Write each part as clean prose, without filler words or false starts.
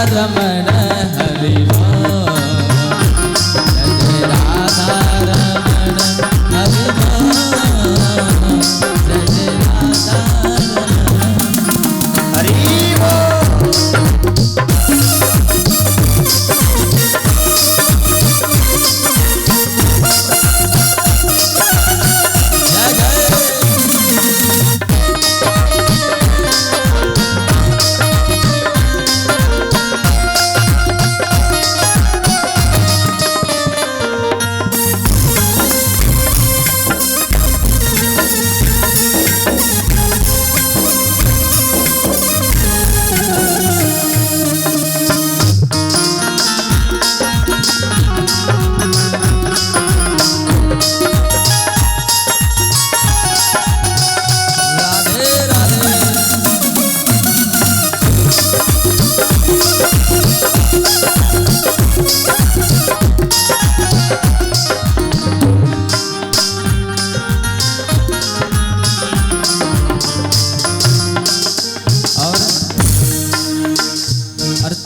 रमण हरि बोल, जय राधा रमण हरि बोल, जय राधा रमण हरि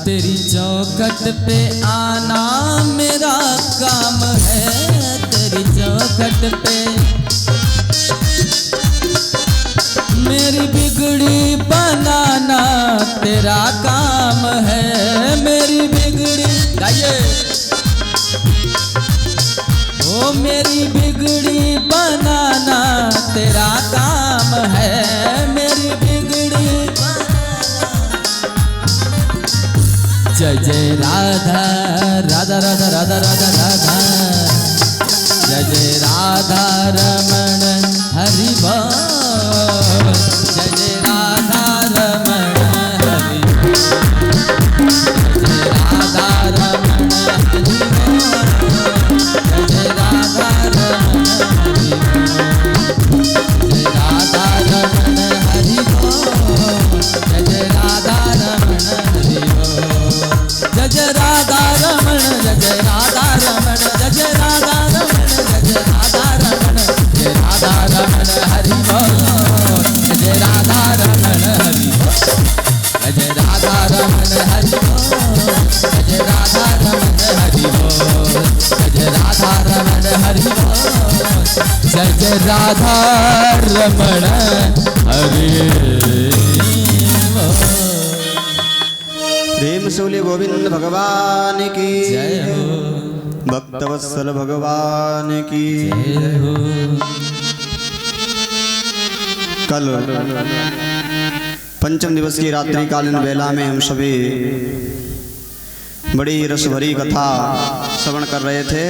तेरी चौखट पे आना मेरा काम है, तेरी चौखट पे मेरी बिगड़ी बनाना तेरा काम है, मेरी बिगड़ी गाइए ओ मेरी बिगड़ी बनाना तेरा काम है, मेरी बिगड़ी जय जय राधा राधा राधा राधा राधा राधा, जय जय राधा रमण हरि बोल, जय जय राधा रमण हरि बोल, जय राधा रमण हरि बोल, जय राधा रमण हरि बोल, जय राधा रमण हरि बोल, जय राधा रमण हरि बोल, जय राधा रमण जय राधा रमण जय राधा रमण जय राधा रमण जय राधा रमण हरि बोल, जय राधा रमण हरि बोल, जय राधा रमण हरि बोल, जय राधा रमण हरि बोल, जय राधा रमण हरि बोल, जय राधा रमण हरि बोल। प्रेम सोले गोविंद भगवान की जय हो, भक्तवत्सल भगवान की जय हो। कल पंचम दिवस की रात्रि कालीन वेला में हम सभी बड़ी रस भरी कथा श्रवण कर रहे थे।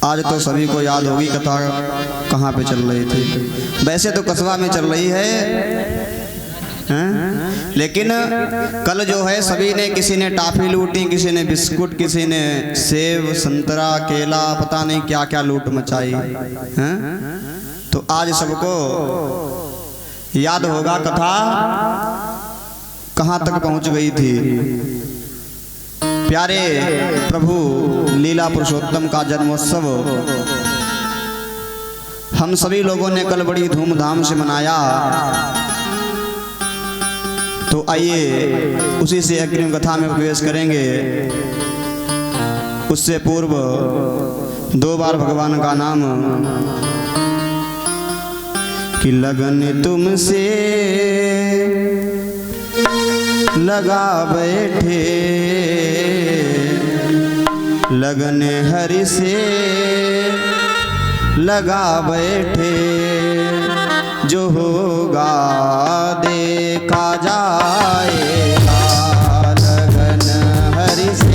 आज तो सभी को याद होगी कथा कहाँ पे चल रही थी। वैसे तो कस्बा में चल रही है, लेकिन कल जो है सभी ने, किसी ने टाफी लूटी, किसी ने बिस्कुट, किसी ने सेब, संतरा, केला, पता नहीं क्या क्या लूट मचाई हैं। तो आज सबको याद होगा कथा कहाँ तक पहुँच गई थी। प्यारे प्रभु लीला पुरुषोत्तम का जन्मोत्सव हम सभी लोगों ने कल बड़ी धूमधाम से मनाया। तो आइए उसी से अग्रिम कथा में प्रवेश करेंगे। उससे पूर्व 2 बार भगवान का नाम कि लगन तुमसे लगा बैठे, लगन हरि से लगा बैठे, जो होगा देखा जाएगा, लगन हरि से।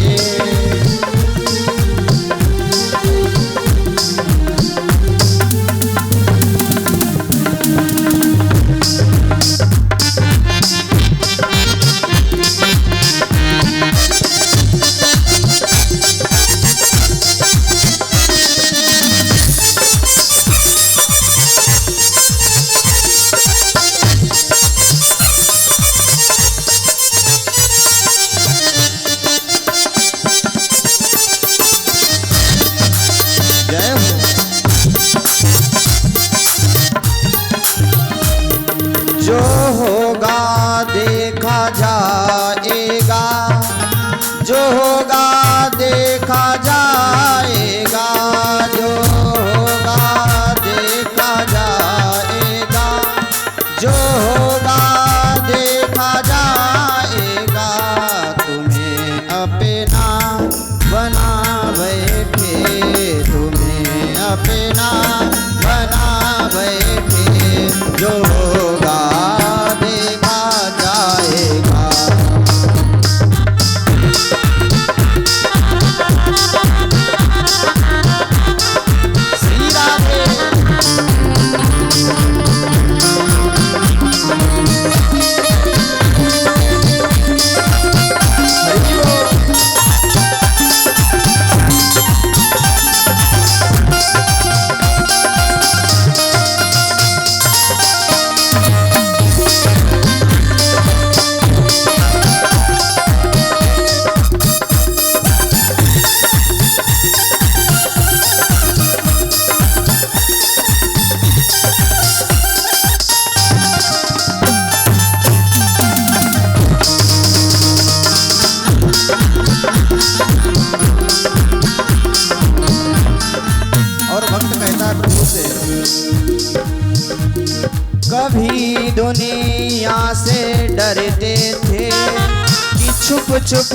छुप छुप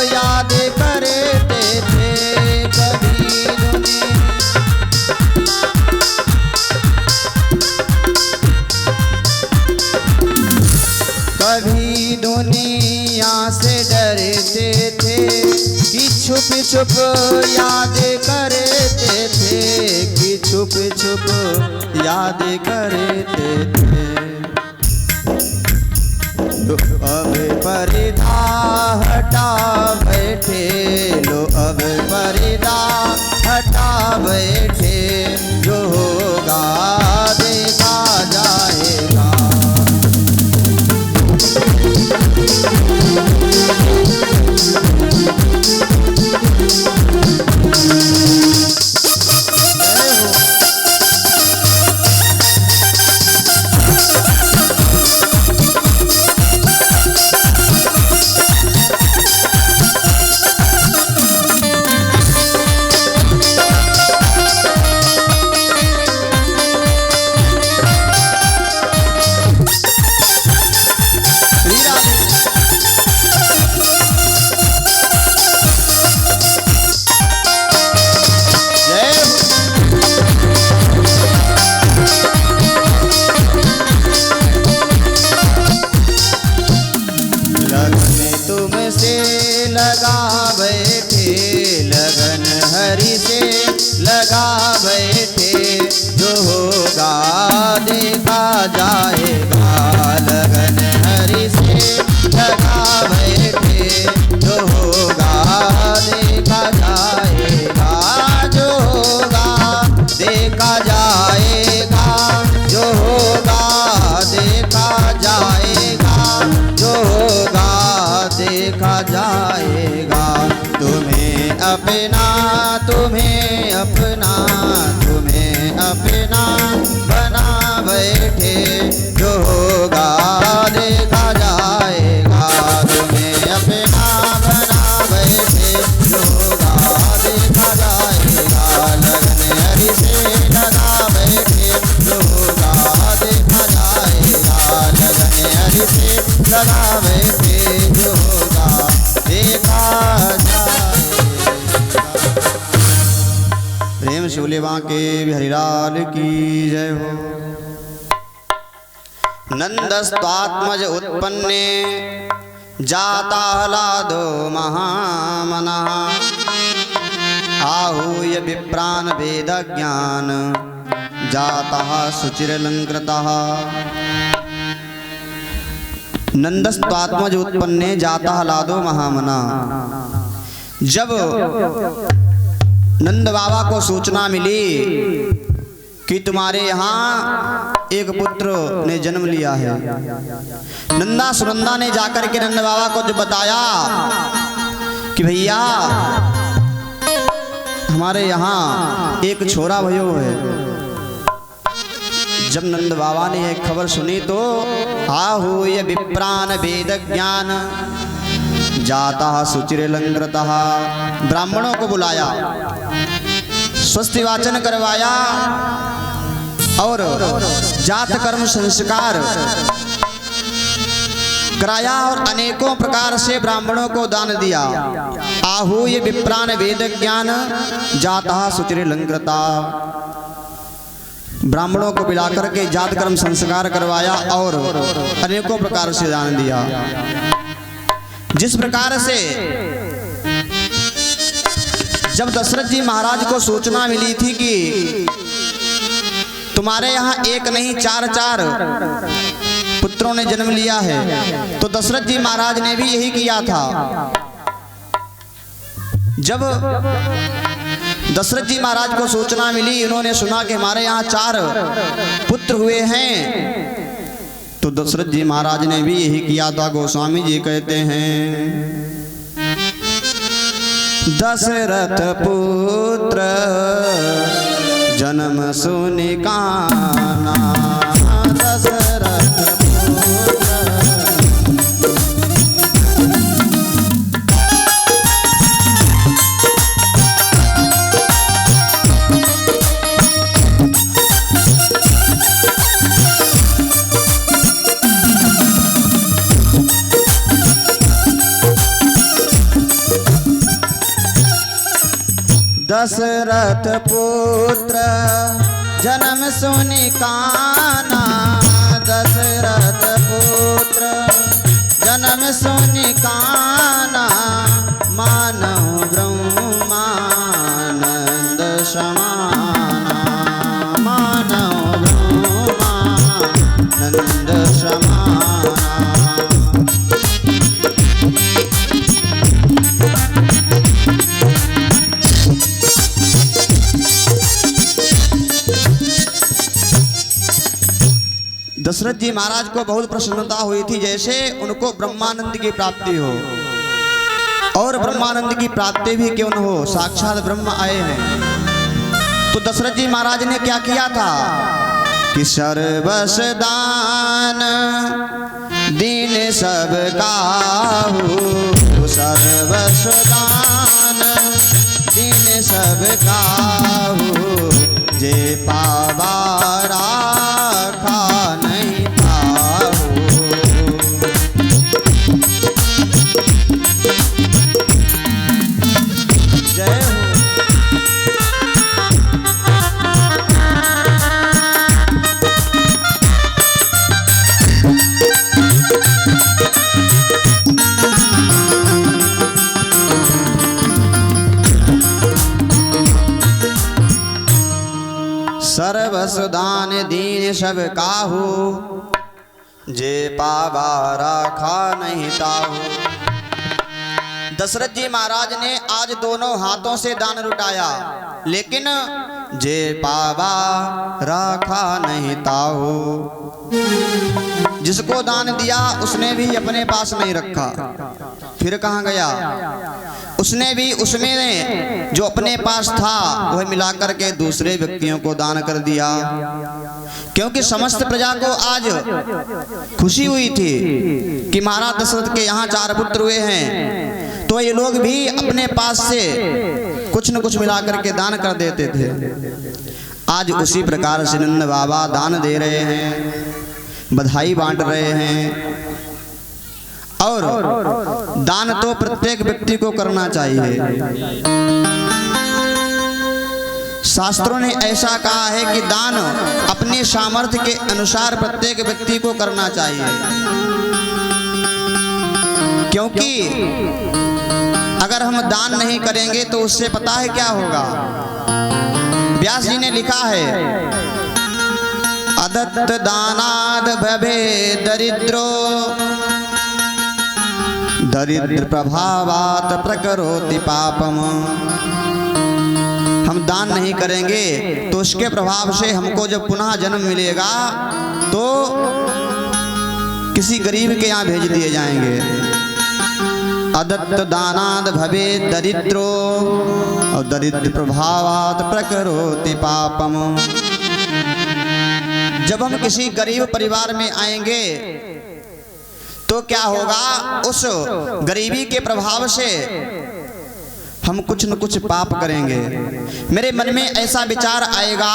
याद करते थे कभी दुनिया। कभी दुनिया से डरते थे कि छुप छुप याद करते थे, कि छुप छुप याद करते थे। लो अब पर्दा हटा बैठे, लो अब पर्दा हटा बैठे, जो होगा देखा जाएगा। लगा बैठे, जो होगा देखा जाएगा। लगन हरि से लगा बैठे, जो होगा देखा जाएगा। जो होगा देखा जाएगा, जो होगा देखा जाएगा, जो होगा देखा जाएगा। तुम्हें अपना, तुम्हें अपना, तुम्हें अपना बना बैठे, जो होगा देखा जाएगा। तुम्हें अपना बना बैठे, जो होगा देखा जाएगा। लगन हरि से लगा बैठे, जो होगा देखा जाएगा। लगन हरि से लगा बैठे, जो होगा देखा जाएगा। प्रेम शिवले बांके बिहारीलाल की जय हो। नंदस्त्वात्मज उत्पन्ने जाता हलादो महामनः, आहूय विप्रान वेद ज्ञान जातः शुचिरलंकृतः। नंदस्त्वात्मज उत्पन्ने जाता हलादो महामनः। जब नंद बाबा को सूचना मिली कि तुम्हारे यहाँ एक पुत्र ने जन्म लिया है, नंदा सुनंदा ने जाकर के नंद बाबा को जब बताया कि भैया हमारे यहाँ एक छोरा भयो है। जब नंद बाबा ने यह खबर सुनी तो आहूय विप्रान वेद ज्ञान जाता शुचिरलंकृतः, ब्राह्मणों को बुलाया, स्वस्ति वाचन करवाया और जात कर्म संस्कार कराया और अनेकों प्रकार से ब्राह्मणों को दान दिया। आहूय विप्रान वेद ज्ञान जाता शुचिरलंकृता, ब्राह्मणों को बुलाकर के जात कर्म संस्कार करवाया और अनेकों प्रकार से दान दिया। जिस प्रकार से जब दशरथ जी महाराज को सूचना मिली थी कि तुम्हारे यहाँ एक नहीं चार चार पुत्रों ने जन्म लिया है, तो दशरथ जी महाराज ने भी यही किया था। जब दशरथ जी महाराज को सूचना मिली, उन्होंने सुना कि हमारे यहाँ चार पुत्र हुए हैं, तो दशरथ जी महाराज ने भी यही किया था। गोस्वामी जी कहते हैं दशरथ पुत्र जन्म सुनि काना, दशरथ पुत्र। दशरथ पुत्र जन्म सुनि काना, दशरथ पुत्र जन्म सुनि काना, मानव ब्रह्मानंद समाना, मानव ब्रह्मानंद समाना। दशरथ जी महाराज को बहुत प्रसन्नता हुई थी, जैसे उनको ब्रह्मानंद की प्राप्ति हो, और ब्रह्मानंद की प्राप्ति भी क्यों न हो, साक्षात ब्रह्म आए हैं। तो दशरथ जी महाराज ने क्या किया था कि सर्वस दान दीन सब काहू, सर्वस दान दीन सब काहू, जे पावा राखा नहीं पाहू। जय हो। सर्वस दान दीन सब काहू, जे पावा राखा नहीं ताहू। दशरथ जी महाराज ने आज दोनों हाथों से दान लुटाया, लेकिन जे पावा राखा नहीं ताहू, जिसको दान दिया उसने भी अपने पास नहीं रखा, फिर कहाँ गया? उसने भी उसमें जो अपने पास था वह मिलाकर के दूसरे व्यक्तियों को दान कर दिया, क्योंकि समस्त प्रजा को आज खुशी हुई थी कि महाराज दशरथ के यहाँ 4 पुत्र हुए हैं, तो ये लोग भी अपने पास से कुछ न कुछ मिलाकर के दान कर देते थे। आज उसी प्रकार से नंद बाबा दान दे रहे हैं, बधाई बांट रहे हैं, और दान तो प्रत्येक व्यक्ति को करना चाहिए। शास्त्रों ने ऐसा कहा है कि दान अपने सामर्थ्य के अनुसार प्रत्येक व्यक्ति को करना चाहिए, क्योंकि अगर हम दान नहीं करेंगे तो उससे पता है क्या होगा। व्यास जी ने लिखा है, अदत्त दानाद भवे दरिद्रो, दरिद्र प्रभावात प्रकरोति पापम। हम दान नहीं करेंगे तो उसके प्रभाव से हमको जब पुनः जन्म मिलेगा तो किसी गरीब के यहाँ भेज दिए जाएंगे। अदत्त दानाद भवे दरिद्रो, और दरिद्र प्रभावात प्रकरोति पापम। जब हम किसी गरीब परिवार में आएंगे तो क्या होगा, उस गरीबी के प्रभाव से हम कुछ न कुछ पाप करेंगे। मेरे मन में ऐसा विचार आएगा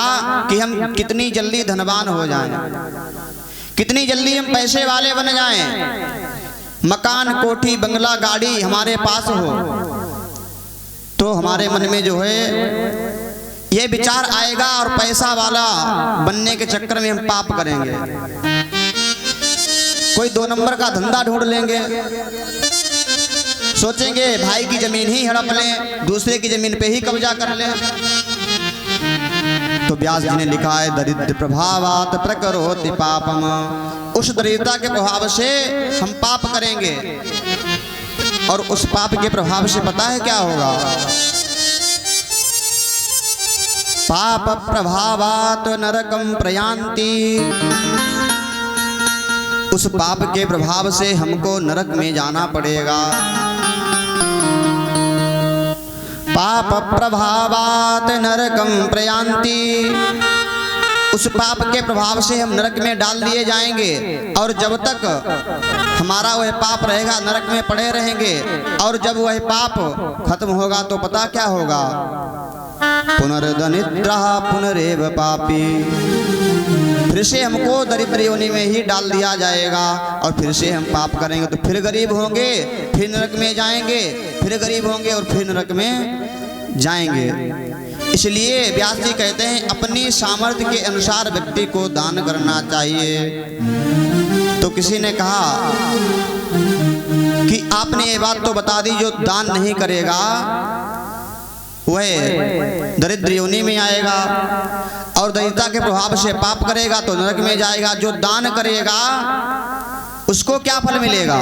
कि हम कितनी जल्दी धनवान हो जाएं, कितनी जल्दी हम पैसे वाले बन जाएं, मकान कोठी बंगला गाड़ी हमारे पास हो, तो हमारे मन में जो है ये विचार आएगा और पैसा वाला बनने के चक्कर में हम पाप करेंगे। कोई 2 नंबर का धंधा ढूंढ लेंगे, सोचेंगे भाई की जमीन ही हड़प लें, दूसरे की जमीन पे ही कब्जा कर लें। तो व्यास जी ने लिखा है, दरिद्र प्रभावात प्रकरोति पापम। उस दरिद्रता के प्रभाव से हम पाप करेंगे, और उस पाप के प्रभाव से पता है क्या होगा, पाप प्रभावात नरकम प्रयान्ति। उस पाप के प्रभाव से हमको नरक में जाना पड़ेगा। पाप प्रभावात नरकम प्रयान्ति। उस पाप के प्रभाव से हम नरक में डाल दिए जाएंगे, और जब तक हमारा वह पाप रहेगा नरक में पड़े रहेंगे, और जब वह पाप खत्म होगा तो पता क्या होगा, पुनर्दनिद्रः पुनरेव पापी। फिर से हमको दरिद्र योनि में ही डाल दिया जाएगा, और फिर से हम पाप करेंगे तो फिर गरीब होंगे, फिर नरक में जाएंगे, फिर गरीब होंगे और फिर नरक में जाएंगे। इसलिए व्यास जी कहते हैं अपनी सामर्थ्य के अनुसार व्यक्ति को दान करना चाहिए। तो किसी ने कहा कि आपने ये बात तो बता दी, जो दान नहीं करेगा वह दरिद्र योनि में आएगा और दरिद्रता के प्रभाव से पाप करेगा तो नरक में जाएगा। जो दान करेगा उसको क्या फल मिलेगा?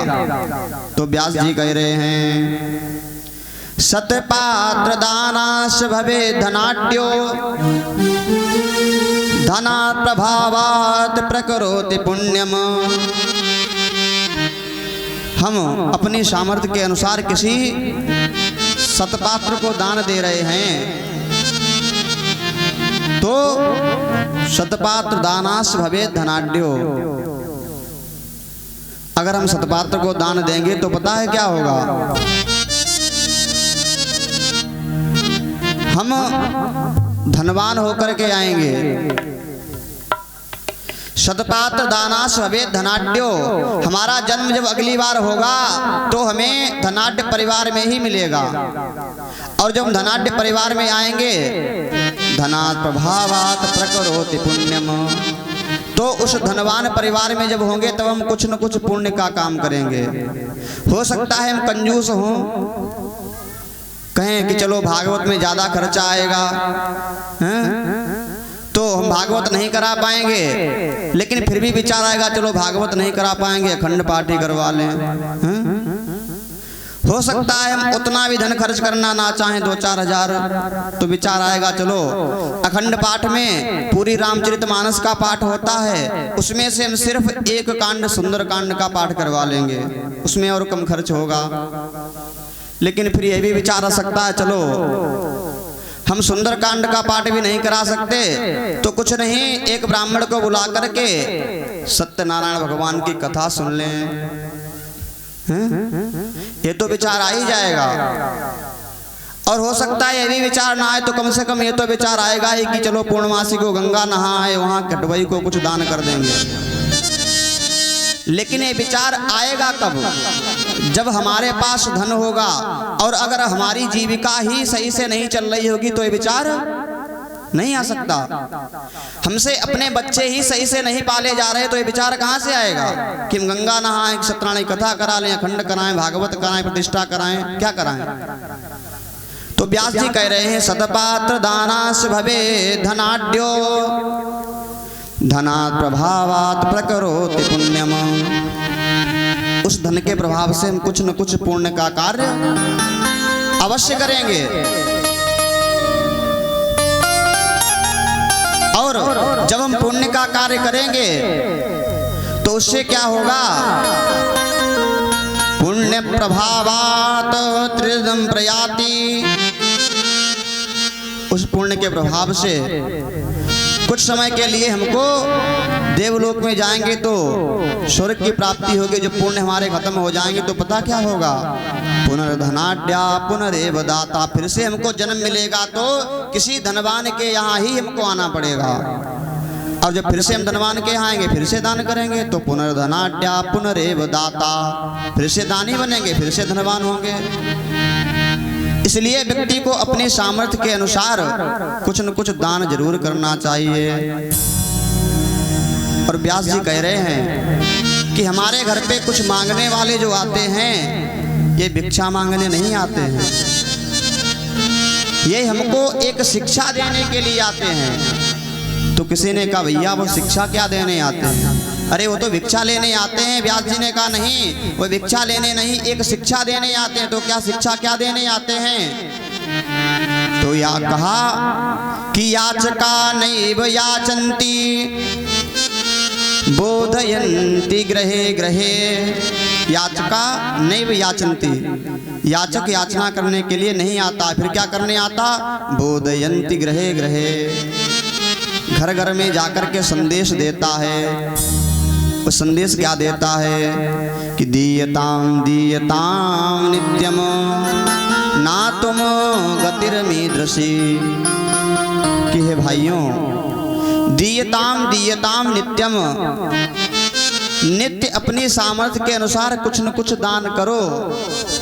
तो व्यास जी कह रहे हैं सतपात्र दानाश भवे धनाढ्यो धनात् प्रभावात् प्रकरोति पुण्यम। हम अपनी सामर्थ्य के अनुसार किसी सतपात्र को दान दे रहे हैं तो सतपात्र दानाश भवे धनाढ्यो। अगर हम सतपात्र को दान देंगे तो पता है क्या होगा? हम धनवान होकर के आएंगे। सतपात्र दानाश भवे धनाढ्यो, हमारा जन्म जब अगली बार होगा तो हमें धनाढ्य परिवार में ही मिलेगा। और जब हम धनाढ्य परिवार में आएंगे धनात् प्रभावात् प्रकरोति पुण्यम, तो उस धनवान परिवार में जब होंगे तब हम कुछ न कुछ पुण्य का काम करेंगे। हो सकता है हम कंजूस हों, कहें कि चलो भागवत में ज़्यादा खर्चा आएगा, तो हम भागवत नहीं करा पाएंगे, लेकिन फिर भी विचार आएगा चलो भागवत नहीं करा पाएंगे अखंड पाठ ही करवा लें। हो सकता है हम उतना भी धन खर्च करना ना चाहें, 2-4 हजार, तो विचार आएगा चलो अखंड पाठ में पूरी रामचरितमानस का पाठ होता है, उसमें से हम सिर्फ एक कांड सुंदर कांड का पाठ करवा लेंगे, उसमें और कम खर्च होगा। लेकिन फिर यह भी विचार आ सकता है चलो हम सुंदर कांड का पाठ भी नहीं करा सकते तो कुछ नहीं, एक ब्राह्मण को बुला करके सत्यनारायण भगवान की कथा सुन लें। ये तो विचार आ ही जाएगा। और हो सकता है यदि विचार ना आए तो कम से कम ये तो विचार आएगा ही कि चलो पूर्णमासी को गंगा नहाए, वहां कटवई को कुछ दान कर देंगे। लेकिन ये विचार आएगा कब? जब हमारे पास धन होगा और अगर हमारी जीविका ही सही से नहीं चल रही होगी तो ये विचार नहीं आ सकता। हमसे अपने बच्चे ही सही से नहीं पाले जा रहे तो ये विचार कहाँ से आएगा कि हम गंगा नहाएं, सत्यनारायण की कथा करा लें, अखंड कराएं, भागवत कराएं, प्रतिष्ठा कराएं, क्या कराएं? तो व्यास जी कह रहे हैं सतपात्र दानाश भवे धनाढ्यो धनात् प्रभावात् प्रकरोति पुण्यम। उस धन के प्रभाव से हम कुछ न कुछ पुण्य का कार्य अवश्य करेंगे। और जब हम पुण्य का कार्य करेंगे तो उससे क्या होगा? पुण्य प्रभावात् त्रिदम प्रयाति। उस पुण्य के प्रभाव से कुछ समय के लिए हमको देवलोक में जाएंगे तो स्वर्ग की प्राप्ति होगी। जब पुण्य हमारे खत्म हो जाएंगे तो पता क्या होगा? पुनर्धनाढ्या पुनरेव दाता, फिर से हमको जन्म मिलेगा तो किसी धनवान के यहाँ ही हमको आना पड़ेगा। और जब फिर से हम धनवान के यहाँ आएंगे फिर से दान करेंगे तो पुनर्धनाढ्या पुनरेव दाता, फिर से दानी बनेंगे, फिर से धनवान होंगे। इसलिए व्यक्ति को अपने सामर्थ्य के अनुसार कुछ न कुछ दान जरूर करना चाहिए। और व्यास जी कह रहे हैं कि हमारे घर पे कुछ मांगने वाले जो आते हैं ये भिक्षा मांगने नहीं आते हैं, ये हमको एक शिक्षा देने के लिए आते हैं। तो किसी ने कहा भैया वो शिक्षा क्या देने आते हैं? अरे वो तो भिक्षा लेने आते हैं। व्यास जी ने कहा नहीं, वो भिक्षा लेने नहीं, एक शिक्षा देने आते हैं। तो क्या शिक्षा क्या देने आते हैं? तो या कहा कि याचका नैव याचन्ति बोधयन्ति ग्रहे ग्रहे। याचका नैव याचन्ति, याचक याचना करने के लिए नहीं आता, फिर क्या करने आता? बोधयन्ति ग्रहे ग्रहे, घर घर में जाकर के संदेश देता है। वो संदेश क्या देता है कि दीयताम दीयताम नित्यम ना तुम गतिर्मीदृशी। कि हे भाइयों, दीयताम दीयताम नित्यम, नित्य अपनी सामर्थ्य के अनुसार कुछ न कुछ दान करो।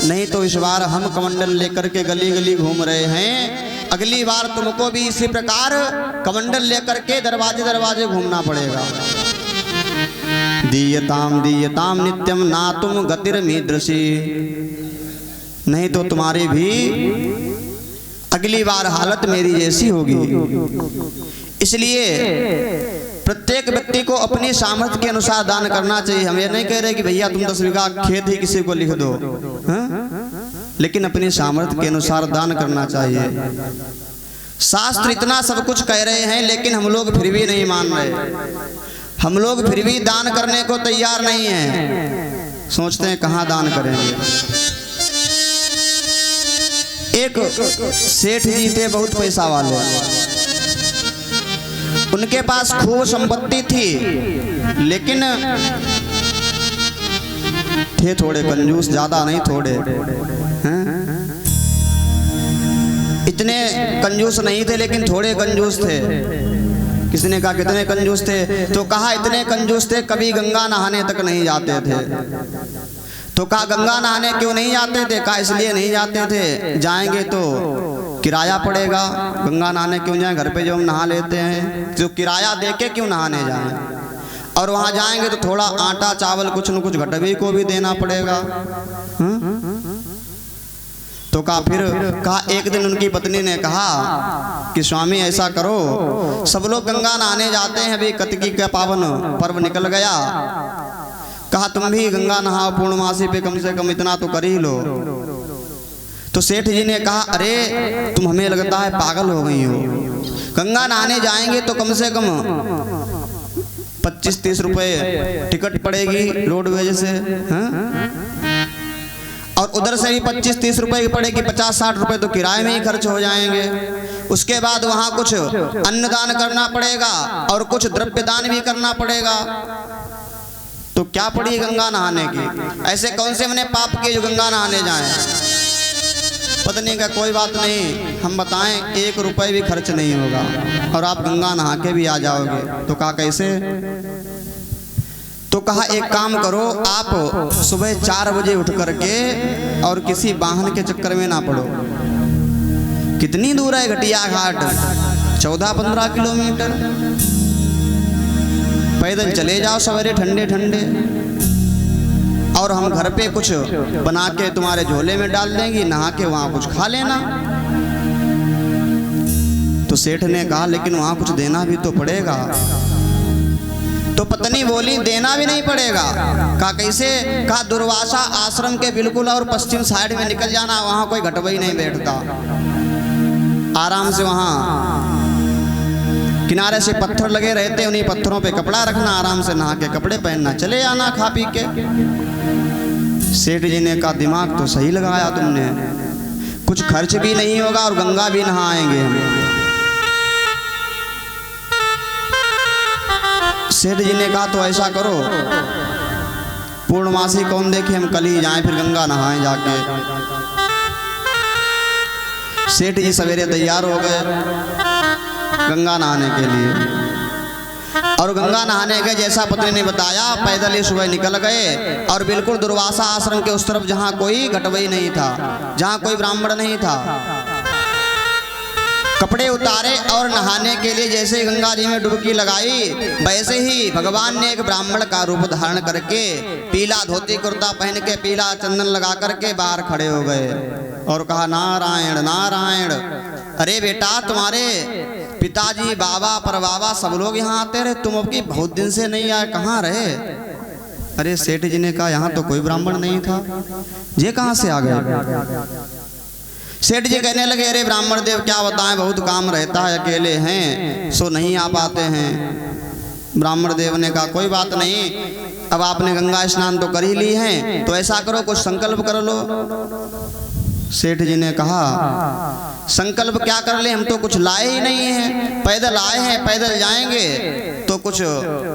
नहीं तो इस बार हम कमंडल लेकर के गली गली घूम रहे हैं, अगली बार तुमको भी इसी प्रकार कमंडल लेकर के दरवाजे दरवाजे घूमना पड़ेगा। दीयताम दीयताम नित्यम ना तुम गतिर्मीदृशी, नहीं तो तुम्हारी भी अगली बार हालत मेरी जैसी होगी। इसलिए प्रत्येक व्यक्ति को अपनी सामर्थ्य के अनुसार दान करना चाहिए। हम ये नहीं कह रहे कि भैया तुम 10 बीघा खेत ही किसी को लिख दो, लेकिन अपनी सामर्थ्य के अनुसार दान करना चाहिए। शास्त्र इतना सब कुछ कह रहे हैं, लेकिन हम लोग फिर भी नहीं मान रहे। हम लोग फिर भी दान करने को तैयार नहीं हैं, सोचते हैं कहाँ दान करेंगे। एक सेठ जी थे, बहुत पैसा वाले, उनके पास खूब संपत्ति थी, लेकिन थे थोड़े कंजूस, ज्यादा नहीं, थोड़े हैं? इतने कंजूस नहीं थे, लेकिन थोड़े कंजूस थे। किसी ने कहा कितने कंजूस थे, तो कहा इतने कंजूस थे कभी गंगा नहाने तक नहीं जाते थे। तो कहा गंगा नहाने क्यों नहीं जाते थे? कहा इसलिए नहीं जाते थे, जाएंगे तो किराया पड़ेगा, गंगा नहाने क्यों जाएं, घर पे जो हम नहा लेते हैं, जो किराया दे के क्यों नहाने जाएं, और वहां जाएंगे तो थोड़ा आटा चावल कुछ न कुछ घटवी को भी देना पड़ेगा। तो कहा फिर कहा एक दिन उनकी पत्नी ने कहा कि स्वामी ऐसा करो, सब लोग गंगा नहाने जाते हैं, अभी कार्तिकी का पावन पर्व निकल गया, कहा तुम भी गंगा नहाओ, पूर्णमासी पे कम से कम इतना तो कर ही लो। तो सेठ जी ने कहा अरे तुम हमें लगता है पागल हो गई हो, गंगा नहाने जाएंगे तो कम से कम 25-30 रुपए टिकट पड़ेगी रोडवेज से, और उधर से भी 25-30 रुपए की पड़ेगी, 50-60 रुपए तो किराए में ही खर्च हो जाएंगे। उसके बाद वहां कुछ अन्नदान करना पड़ेगा और कुछ द्रव्य दान भी करना पड़ेगा। तो क्या पड़ी गंगा नहाने की? ऐसे कौन से मैंने पाप किए जो गंगा नहाने जाएं? पत्नी का कोई बात नहीं, हम बताएं 1 रुपए भी खर्च नहीं होगा और आप गंगा नहा के भी आ जाओगे। तो कहा कैसे? तो कहा एक काम करो, आप सुबह 4 बजे उठ करके और किसी वाहन के चक्कर में ना पड़ो। कितनी दूर है घटिया घाट? 14-15 किलोमीटर। पैदल चले जाओ सवेरे ठंडे ठंडे, और हम घर पे कुछ बना के तुम्हारे झोले में डाल देंगे, नहा के वहां कुछ खा लेना। तो सेठ ने कहा लेकिन वहां कुछ देना भी तो पड़ेगा। तो पत्नी बोली देना भी नहीं पड़ेगा। कहा कैसे? कहा दुर्वासा आश्रम के बिल्कुल और पश्चिम साइड में निकल जाना, वहां कोई घटवई नहीं बैठता, आराम से वहां किनारे से पत्थर लगे रहते, उन्हीं पत्थरों पे कपड़ा रखना, आराम से नहा के कपड़े पहनना, चले आना खा पी के। सेठ जी ने कहा दिमाग तो सही लगाया तुमने, कुछ खर्च भी नहीं होगा और गंगा भी नहा आएंगे हम। सेठ जी ने कहा तो ऐसा करो, पूर्णमासी कौन देखे, हम कल ही जाएं, फिर गंगा नहाएं जाके। सेठ जी सवेरे तैयार हो गए गंगा नहाने के लिए, और गंगा नहाने के जैसा पत्नी ने बताया पैदल ही सुबह निकल गए, और बिल्कुल दुर्वासा आश्रम के उस तरफ जहाँ कोई घटवई नहीं था, जहाँ कोई ब्राह्मण नहीं था, कपड़े उतारे और नहाने के लिए जैसे ही गंगा जी में डुबकी लगाई, वैसे ही भगवान ने एक ब्राह्मण का रूप धारण करके पीला धोती कुर्ता पहन के पीला चंदन लगा करके बाहर खड़े हो गए और कहा नारायण नारायण। अरे बेटा तुम्हारे पिताजी बाबा परबाबा सब लोग यहाँ आते रहे, तुम अब की बहुत दिन से नहीं आए, कहाँ रहे? अरे सेठ जी ने कहा यहाँ तो कोई ब्राह्मण नहीं था, ये कहाँ से आ गए? सेठ जी कहने लगे अरे ब्राह्मण देव क्या बताएं, बहुत काम रहता है, अकेले हैं सो नहीं आ पाते हैं। ब्राह्मण देव ने कहा कोई बात नहीं, अब आपने गंगा स्नान तो कर ही ली है, तो ऐसा करो कुछ संकल्प कर लो। सेठ जी ने कहा संकल्प क्या कर ले, हम तो कुछ लाए ही नहीं हैं, पैदल आए हैं, पैदल जाएंगे तो कुछ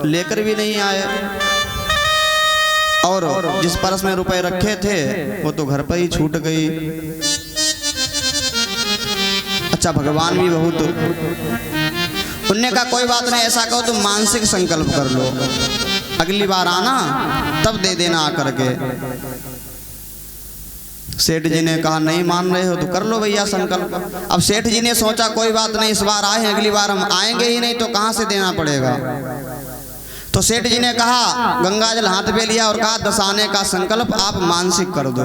लेकर भी नहीं आए, और जिस पर्स में रुपए रखे थे वो तो घर पर ही छूट गई। अच्छा भगवान भी बहुत, उनने कहा कोई बात नहीं, ऐसा कहो तुम मानसिक संकल्प कर लो, अगली बार आना तब दे देना आकर के। सेठ जी ने कहा नहीं मान रहे हो तो कर लो भैया संकल्प। अब सेठ जी ने सोचा कोई बात नहीं, इस बार आए हैं, अगली बार हम आएंगे ही नहीं तो कहां से देना पड़ेगा। तो सेठ जी ने कहा, गंगा जल हाथ पे लिया और कहा 10 आने का संकल्प आप मानसिक कर दो।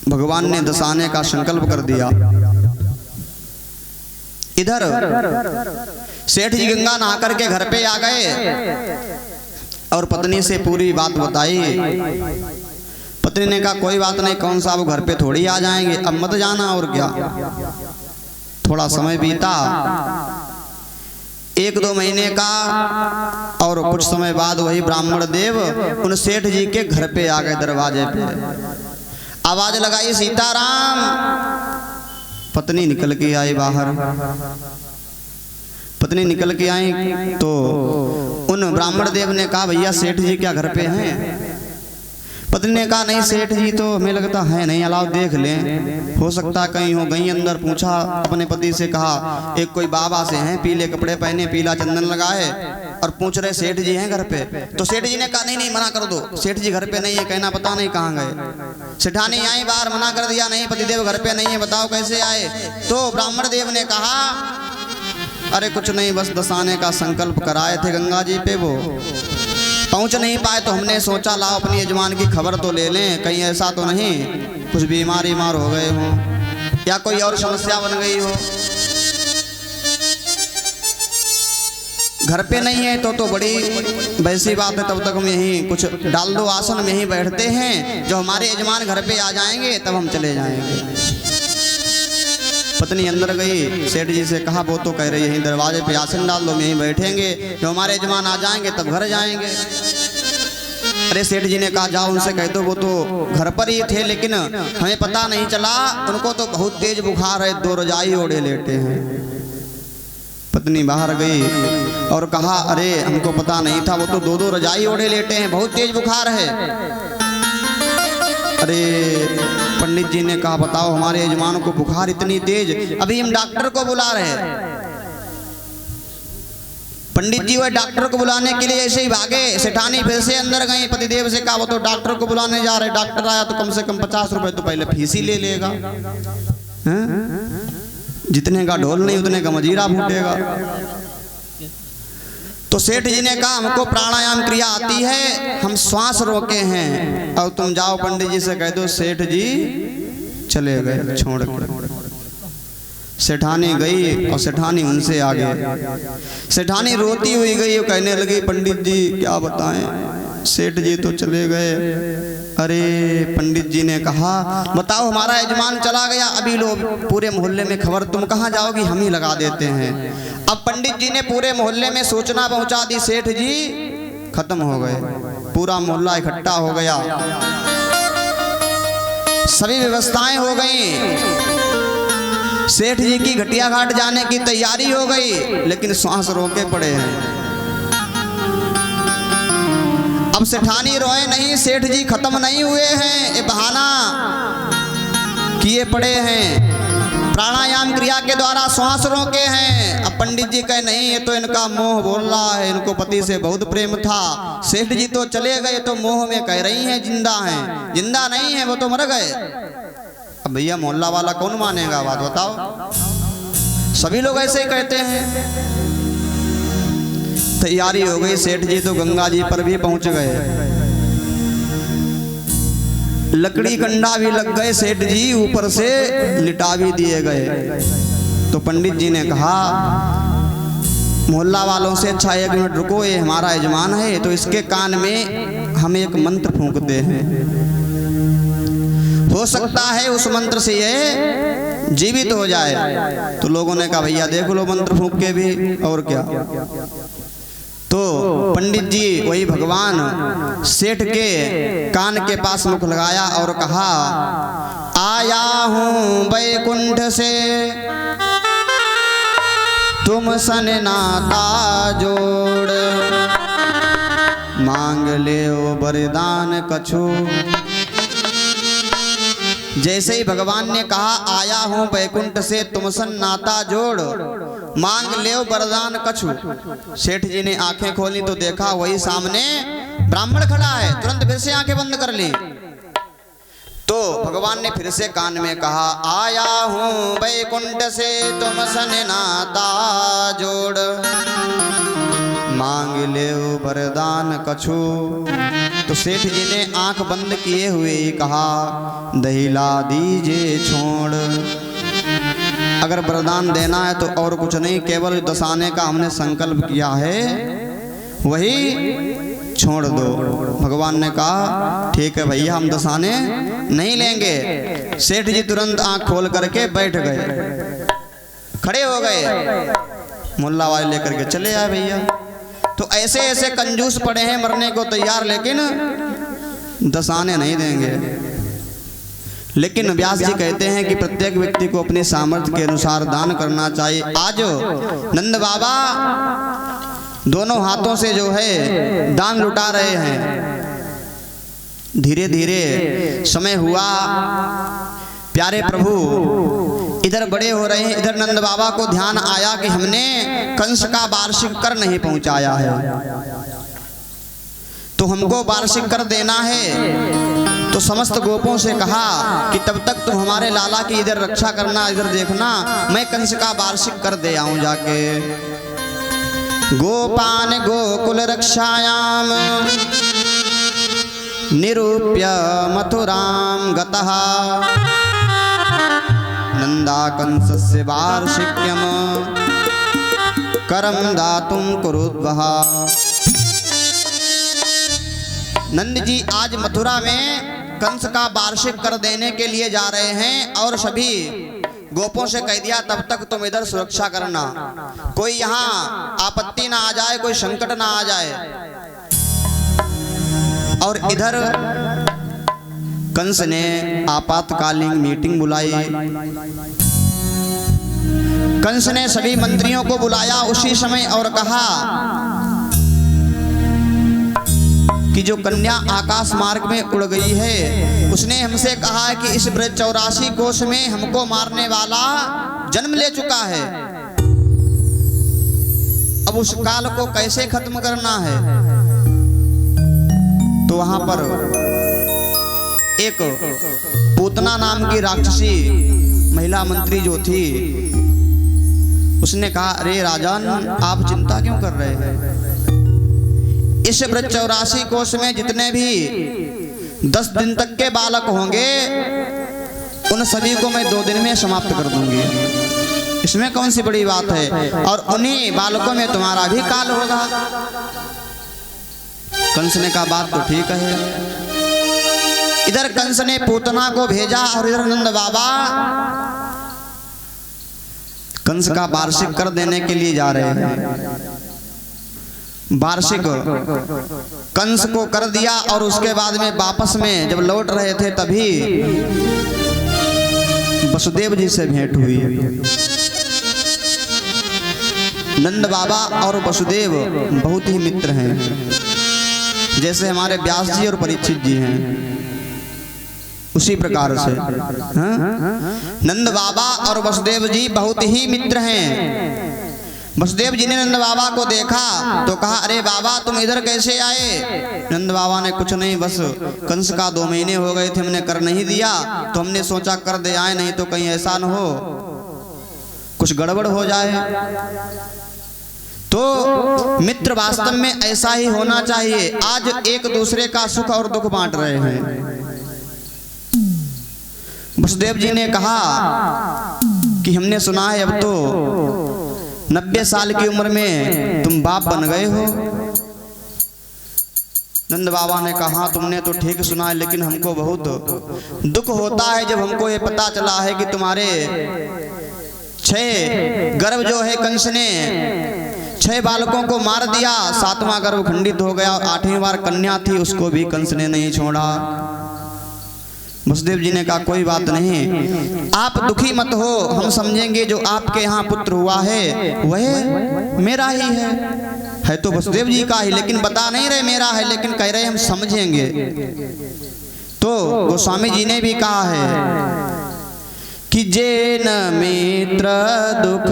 भगवान ने 10 आने का संकल्प कर दिया। इधर सेठ जी गंगा नहा करके घर पे आ गए और पत्नी से पूरी बात बताई। पत्नी ने कहा कोई बात नहीं, कौन सा वो घर पे थोड़ी आ जाएंगे, अब मत जाना। और क्या, थोड़ा समय बीता, 1-2 महीने का, और कुछ समय बाद वही ब्राह्मण देव उन सेठ जी के घर पे आ गए। दरवाजे पे आवाज लगाई, सीताराम। पत्नी निकल के आई बाहर। पत्नी निकल के आई तो उन ब्राह्मण देव ने कहा भैया सेठ जी क्या घर पे हैं? पत्नी ने कहा नहीं सेठ जी तो हमें लगता है नहीं, अलाओ देख लें, हो सकता कहीं हो। गई अंदर, पूछा अपने पति से, कहा एक कोई बाबा से हैं, पीले कपड़े पहने, पीला चंदन लगाए, और पूछ रहे सेठ जी हैं घर पे। तो सेठ जी ने कहा नहीं नहीं मना कर दो, सेठ जी घर पे नहीं है, कहना पता नहीं कहाँ गए। सेठानी आई बाहर, मना कर दिया नहीं पतिदेव घर पे नहीं है, बताओ कैसे आए। तो ब्राह्मण देव ने कहा अरे कुछ नहीं, बस 10 आने का संकल्प कराए थे गंगा जी पे, वो पहुंच नहीं पाए तो हमने सोचा लाओ अपनी यजमान की खबर तो ले लें, कहीं ऐसा तो नहीं कुछ बीमार हो गए हो या कोई और समस्या बन गई हो। घर पे नहीं है तो बड़ी वैसी बात है, तब तक हम यहीं कुछ डाल दो आसन में ही बैठते हैं, जो हमारे यजमान घर पे आ जाएंगे तब हम चले जाएंगे। पत्नी अंदर गई, सेठ जी से कहा वो तो कह रही है दरवाजे पे आसन डाल दो, हम यहीं बैठेंगे, जो हमारे यजमान आ जाएंगे तब घर जाएंगे। अरे सेठ जी ने कहा जाओ उनसे कह दो, वो तो घर पर ही थे लेकिन हमें पता नहीं चला, उनको तो बहुत तेज बुखार है, 2 रजाई ओढ़े लेटे हैं। पत्नी बाहर गई और कहा अरे हमको पता नहीं था, वो तो 2-2 रजाई ओढ़े लेटे हैं, बहुत तेज बुखार है। अरे पंडित जी ने कहा बताओ हमारे यजमान को बुखार इतनी तेज, अभी हम डॉक्टर को बुला रहे हैं। पंडित जी वह डॉक्टर को बुलाने के लिए ऐसे ही भागे। सेठानी फिर से अंदर गई, पतिदेव से कहा वो तो डॉक्टर को बुलाने जा रहे, डॉक्टर आया तो कम से कम 50 रुपए तो पहले फीस ही ले लेगा, जितने का ढोल नहीं उतने का मजीरा फूटेगा। तो सेठ जी ने कहा हमको प्राणायाम क्रिया आती है, हम श्वास रोके हैं, और तुम जाओ पंडित जी से कह दो। सेठ जी चले गए छोड़ कर। सेठानी गई और सेठानी उनसे आगे, सेठानी रोती हुई गई और कहने लगी पंडित जी क्या बताएं, सेठ जी तो चले गए। अरे पंडित जी ने कहा बताओ हमारा यजमान चला गया, अभी लोग पूरे मोहल्ले में खबर, तुम कहाँ जाओगी, हम ही लगा देते हैं। अब पंडित जी ने पूरे मोहल्ले में सूचना पहुंचा दी, सेठ जी खत्म हो गए। पूरा मोहल्ला इकट्ठा हो गया, सभी व्यवस्थाएं हो गई, सेठ जी की घटिया घाट जाने की तैयारी हो गई, लेकिन श्वास रोके पड़े हैं। अब सेठानी रोए नहीं, सेठ जी खत्म नहीं हुए हैं, ये बहाना किए पड़े हैं, प्राणायाम क्रिया के द्वारा श्वास रोके हैं। अब पंडित जी कहे नहीं ये तो इनका मोह बोल रहा है, इनको पति से बहुत प्रेम था, सेठ जी तो चले गए तो मोह में कह रही हैं जिंदा हैं, जिंदा नहीं है वो तो मर गए। अब भैया मोहल्ला वाला कौन मानेगा बात बताओ, सभी लोग ऐसे ही कहते हैं। तैयारी हो गई, सेठ जी तो गंगा जी पर भी पहुंच गए, लकड़ी कंडा भी लग गए, सेठ जी ऊपर से लिटा भी दिए गए। तो पंडित जी ने कहा मोहल्ला वालों से अच्छा 1 मिनट रुको, ये हमारा यजमान है, तो इसके कान में हम एक मंत्र फूंकते हैं, हो सकता है उस मंत्र से ये जीवित हो जाए। तो लोगों ने कहा भैया देख लो मंत्र फूंक के भी, और क्या। तो पंडित जी वही भगवान सेठ के कान के पास मुख लगाया और कहा आया हूँ वैकुंठ से तुम सन नाता जोड़, मांग ले ओ वरदान कछु। जैसे ही भगवान ने कहा आया हूं वैकुंठ से तुमसन नाता जोड़, मांग ले वरदान कछु, सेठ जी ने आंखें खोली तो देखा वही सामने ब्राह्मण खड़ा है। तुरंत फिर से आंखें बंद कर ली। तो भगवान ने फिर से कान में कहा, आया हूँ वैकुंठ से तुम सन नाता जोड़, मांग ले वरदान कछु। तो सेठ जी ने आंख बंद किए हुए ही कहा, दहिला दीजिए छोड़। अगर वरदान देना है तो और कुछ नहीं, केवल दसाने का हमने संकल्प किया है वही छोड़ दो। भगवान ने कहा, ठीक है भैया, हम दसाने नहीं लेंगे। सेठ जी तुरंत आंख खोल करके बैठ गए, खड़े हो गए, मुल्ला वाले लेकर के चले आए भैया। तो ऐसे ऐसे कंजूस पड़े हैं मरने को तैयार, लेकिन दसाने नहीं देंगे। लेकिन व्यास जी कहते हैं कि प्रत्येक व्यक्ति को अपने सामर्थ्य के अनुसार दान करना चाहिए। आज नंद बाबा दोनों हाथों से जो है दान लुटा रहे हैं। धीरे धीरे समय हुआ, प्यारे प्रभु इधर बड़े हो रहे हैं, इधर नंद बाबा को ध्यान आया कि हमने कंस का वार्षिक कर नहीं पहुंचाया है, तो हमको वार्षिक कर देना है। तो समस्त गोपों से कहा कि तब तक तुम हमारे लाला की इधर रक्षा करना, इधर देखना, मैं कंस का वार्षिक कर दे आऊं जाके। गोपान गोकुल रक्षायाम निरूप्य मथुराम गतः, नंदा कंसस्य वार्षिक्यम करम दातुम कुरुद्वः। नंद जी आज मथुरा में कंस का वार्षिक कर देने के लिए जा रहे हैं और सभी गोपों से कह दिया तब तक तुम इधर सुरक्षा करना, कोई यहाँ आपत्ति ना आ जाए, कोई संकट ना आ जाए। और इधर कंस ने आपातकालीन मीटिंग बुलाई। कंस ने सभी मंत्रियों को बुलाया उसी समय और कहा कि जो कन्या आकाश मार्ग में उड़ गई है, उसने हमसे कहा है कि इस ब्रज 84 कोष में हमको मारने वाला जन्म ले चुका है। अब उस काल को कैसे खत्म करना है? तो वहां पर एक पूतना नाम की राक्षसी महिला मंत्री जो थी, उसने कहा, अरे राजन, आप चिंता क्यों कर रहे हैं? इस ब्रज 84 कोष में जितने भी 10 दिन तक के बालक होंगे, उन सभी को मैं 2 दिन में समाप्त कर दूंगी। इसमें कौन सी बड़ी बात है? और उन्हीं बालकों में तुम्हारा भी काल होगा। कंस ने कहा, बात तो ठीक है। इधर कंस ने पूतना को भेजा और इधर नंद बाबा कंस का वार्षिक कर देने के लिए जा रहे हैं। वार्षिक कंस को कर दिया और उसके बाद में वापस में जब लौट रहे थे तभी वसुदेव जी से भेंट हुई। नंद बाबा और वसुदेव बहुत ही मित्र हैं, जैसे हमारे व्यास जी और परीक्षित जी हैं, उसी प्रकार से नंद बाबा और वसुदेव जी बहुत ही मित्र हैं। वसुदेव जी ने नंद बाबा को देखा तो कहा, अरे बाबा तुम इधर कैसे आए? नंद बाबा ने, कुछ नहीं, बस कंस का 2 महीने हो गए थे, हमने कर नहीं दिया, तो हमने सोचा कर दे आए, नहीं तो कहीं ऐसा न हो कुछ गड़बड़ हो जाए। तो मित्र वास्तव में ऐसा ही होना चाहिए। आज एक दूसरे का सुख और दुख बांट रहे हैं। वसुदेव जी ने कहा कि हमने सुना है अब तो 90 साल की उम्र में तुम बाप बन गए हो। नंद बाबा ने कहा, तुमने तो ठीक सुना है, लेकिन हमको बहुत दुख होता है जब हमको ये पता चला है कि तुम्हारे 6 गर्भ जो है कंस ने 6 बालकों को मार दिया, 7वां गर्भ खंडित हो गया और 8वीं बार कन्या थी, उसको भी कंस ने नहीं छोड़ा। वसुदेव जी ने कहा, कोई बात नहीं, आप दुखी मत हो, हम समझेंगे जो आपके यहाँ पुत्र हुआ है वह मेरा ही है तो वसुदेव जी का ही, लेकिन बता नहीं रहे मेरा है, लेकिन कह रहे हम समझेंगे। तो गोस्वामी जी ने भी कहा है कि जेन मित्र दुख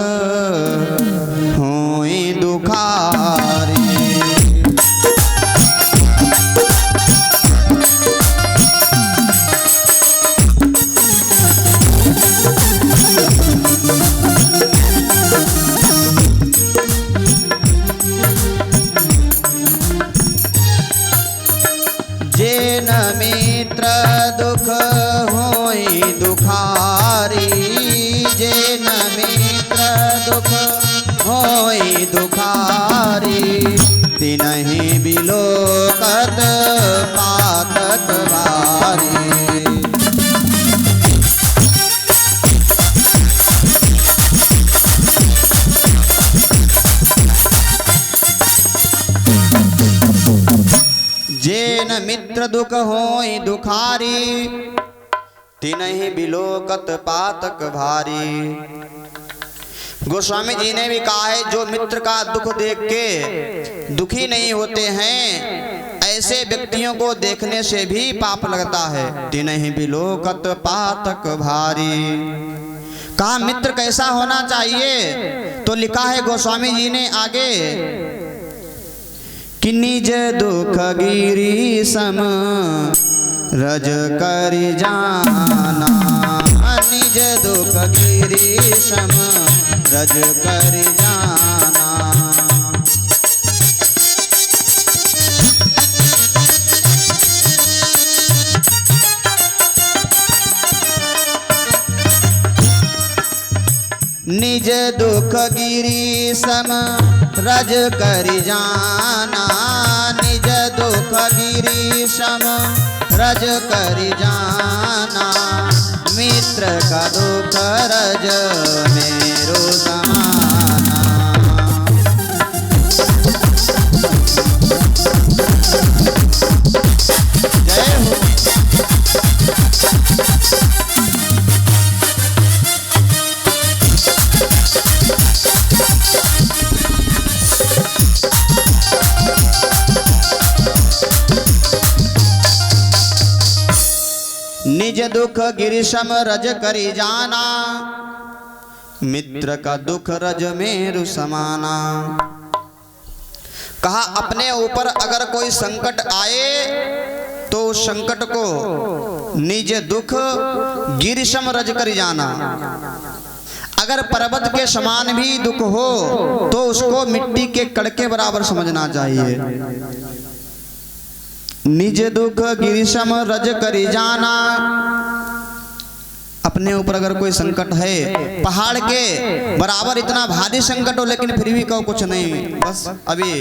होई दुखारी, तिनहि बिलोकत पातक भारी। जेन मित्र दुख होई दुखारी, तिनहि बिलोकत पातक भारी। गोस्वामी जी ने भी कहा है, जो मित्र का दुख देख के दुखी नहीं होते हैं, ऐसे व्यक्तियों को देखने से भी पाप लगता है। तिनहि बिलोकत पातक भारी। कहा मित्र कैसा होना चाहिए, तो लिखा है गोस्वामी जी ने आगे कि निज दुख गिरी सम रज करि जाना, निज दुख गिरी सम रज करि जाना। निज दुख गिरी सम रज करि जाना, निज दुख गिरी सम रज करि जाना। मित्र का दुख रज मेरो समाना। जय हो। निज दुख गिरिशम रज करि जाना, मित्र का दुख रज मेरु समाना। कहा अपने ऊपर अगर कोई संकट आए तो उस संकट को निज दुख गिरिशम रज करि जाना। अगर पर्वत के समान भी दुख हो तो उसको मिट्टी के कण के बराबर समझना चाहिए। निज दुख गिरिशम रज करि जाना। अपने ऊपर अगर कोई संकट है, पहाड़ के बराबर इतना भारी संकट हो, लेकिन फिर भी कहो कुछ नहीं, बस अभी